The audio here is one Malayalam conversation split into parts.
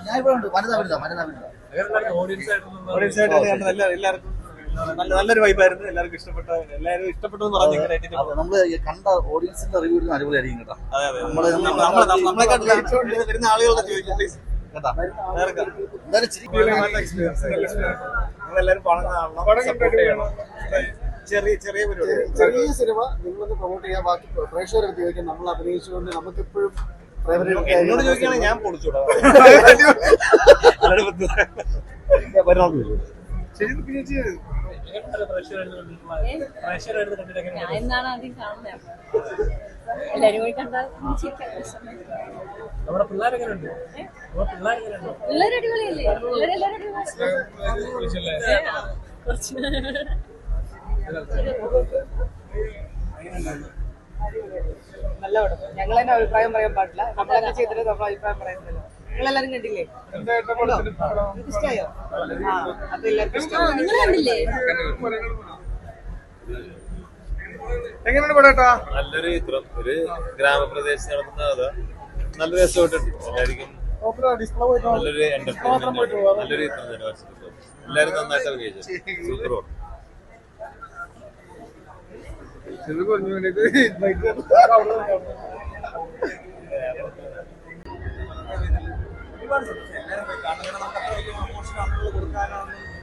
ഞാൻ ഇവിടെ ഉണ്ട്. വനിതാ ഓഡിയൻസ് ആയിട്ട് എല്ലാവർക്കും നല്ലൊരു വൈബായിരുന്നു. എല്ലാവർക്കും എല്ലാവരും ഇഷ്ടപ്പെട്ടു എന്ന് പറഞ്ഞു. നമ്മള് കണ്ട ഓഡിയൻസിന്റെ റിവ്യൂ അടിപൊളിയായിരിക്കും കേട്ടോ. നമ്മളെ വരുന്ന ആളുകളുടെ ചോദിക്കും പ്ലീസ് കേട്ടാ. ചെറിയ സിനിമ നിങ്ങളൊന്ന് പ്രൊമോട്ട് ചെയ്യാൻ ബാക്കി പ്രേക്ഷകരെ ചോദിക്കാൻ നമ്മൾ അഭിനയിച്ചുകൊണ്ട് നമുക്കെപ്പോഴും എന്നോട് ചോദിക്കുകയാണെങ്കിൽ ഞാൻ പൊളിച്ചൂടാ. എന്നാണ് ആദ്യം കാണുന്നത്. എല്ലാരും കൂടി കണ്ടാൽ നമ്മുടെ പിള്ളേരൊക്കെ ഉണ്ട്. പിള്ളേർ അടിപൊളിയല്ലേ? നല്ല പടം. ഞങ്ങൾ തന്നെ അഭിപ്രായം പറയാൻ പാടില്ല. നമ്മളൊക്കെ ചെയ്തിട്ട് നമ്മൾ അഭിപ്രായം പറയുന്നില്ല. നിങ്ങളെല്ലാരും കണ്ടില്ലേ? ഇഷ്ടായോ? അത് എല്ലാവർക്കും ഇഷ്ടമായി. നിങ്ങൾ കണ്ടില്ലേ? എങ്ങനെയാണ് പടേട്ടാ? നല്ലൊരു ചിത്രം. ഒരു ഗ്രാമപ്രദേശത്ത് നടത്തുന്ന കഥ. നല്ല രസമായിട്ടുണ്ട്. എല്ലാവർക്കും നല്ലൊരു എന്റർടൈൻമെന്റ്, നല്ലൊരു ചിത്രം തന്നെ. എല്ലാവരും നന്നായിട്ട് അഭിനയിച്ചു. സൂപ്പർ പടം.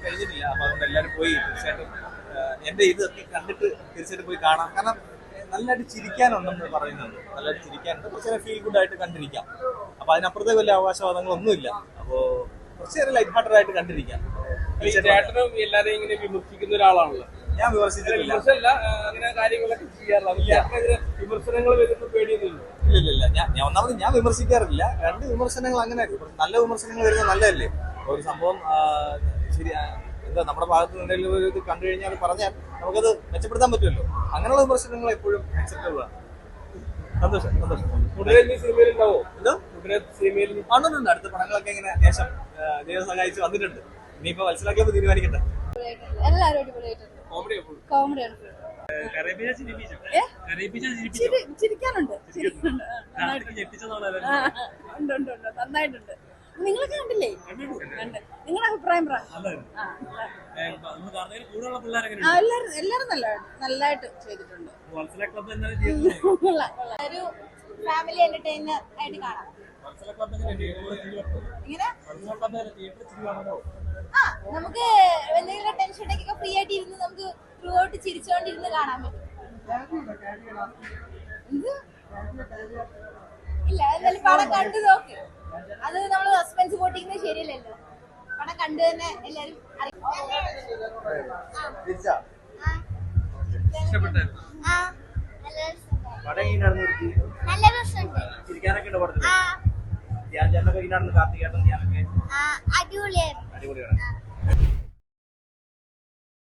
കഴിഞ്ഞിട്ടില്ല. അപ്പൊ അതുകൊണ്ട് എല്ലാവരും പോയി തീർച്ചയായിട്ടും എന്റെ ഇതൊക്കെ കണ്ടിട്ട് തീർച്ചയായിട്ടും പോയി കാണാം. കാരണം നല്ലതായിട്ട് ചിരിക്കാനുണ്ടെന്ന് പറയുന്നുണ്ട്. നല്ലതായിട്ട് ചിരിക്കാനുണ്ട്. കുറച്ചേരം ഫീൽ ഗുഡ് ആയിട്ട് കണ്ടിരിക്കാം. അപ്പൊ അതിനപ്പുറത്തെ വലിയ അവകാശവാദങ്ങളൊന്നുമില്ല. അപ്പോ കുറച്ചേരം ലൈറ്റ് ഹാർട്ടഡ് ആയിട്ട് കണ്ടിരിക്കാം. ചേട്ടനും എല്ലാരെയും ഇങ്ങനെ വിമർശിക്കുന്ന ഒരാളാണല്ലോ. ഞാൻ വിമർശിച്ചിട്ടില്ല. അങ്ങനെ കാര്യങ്ങളൊക്കെ ചെയ്യാറില്ല. വിമർശനങ്ങൾ വരുന്ന പേടിയൊന്നുമില്ല. ഇല്ല. ഞാൻ ഒന്നാമത് ഞാൻ വിമർശിക്കാറില്ല. രണ്ട് വിമർശനങ്ങൾ അങ്ങനെ നല്ല വിമർശനങ്ങൾ വരുന്നത് നല്ലതല്ലേ? ഒരു സംഭവം ശരി എന്താ നമ്മുടെ ഭാഗത്ത് നിന്തെങ്കിലും ഒരു ഇത് കണ്ടു കഴിഞ്ഞാൽ പറഞ്ഞാൽ നമുക്കത് മെച്ചപ്പെടുത്താൻ പറ്റുമല്ലോ. അങ്ങനെയുള്ള വിമർശനങ്ങൾ എപ്പോഴും അക്സെപ്റ്റബിൾ ആണ്. സന്തോഷം. സിനിമയിലുണ്ടാവോ? എന്തോ സിനിമയിൽ കാണുന്നുണ്ട്. അടുത്ത പടങ്ങളൊക്കെ ഇങ്ങനെ അത്യാവശ്യം ദൈവം സഹായിച്ച് വന്നിട്ടുണ്ട്. ഇനിയിപ്പോ മനസ്സിലാക്കിയപ്പോ തീരുമാനിക്കട്ടെ. എല്ലാവരും അടിപൊളിയായിട്ടുണ്ട്. കോമഡിയാണ്. ചിരിക്കാനുണ്ട്. നന്നായിട്ടുണ്ട്. നിങ്ങളൊക്കെ കണ്ടില്ലേ? കണ്ട്. നിങ്ങളുടെ അഭിപ്രായം പറ. എല്ലാരും നല്ലതായിട്ട് ചെയ്തിട്ടുണ്ട്. ഒരു ഫാമിലി എന്റർടൈനർ ആയിട്ട് കാണാം. നമുക്ക് എന്തെങ്കിലും ടെൻഷൻ ഉണ്ടെങ്കിൽ ഫ്രീ ആയിട്ട് ഇരുന്ന് നമുക്ക് ത്രൂ ഔട്ട് ചിരിച്ചോണ്ടിരുന്ന് കാണാൻ പറ്റും. ഇല്ല, എന്തായാലും പടം കണ്ടു നോക്ക്. അത് നമ്മൾ സസ്പെൻസ് കൂട്ടിക്കുന്നത് ശരിയല്ലല്ലോ. പടം കണ്ടു തന്നെ എല്ലാരും നല്ല രസമുണ്ട്. കാർത്തികേട്ടൻ ഞാനൊക്കെ അടിപൊളിയായിരുന്നു. അടിപൊളിയാണ്.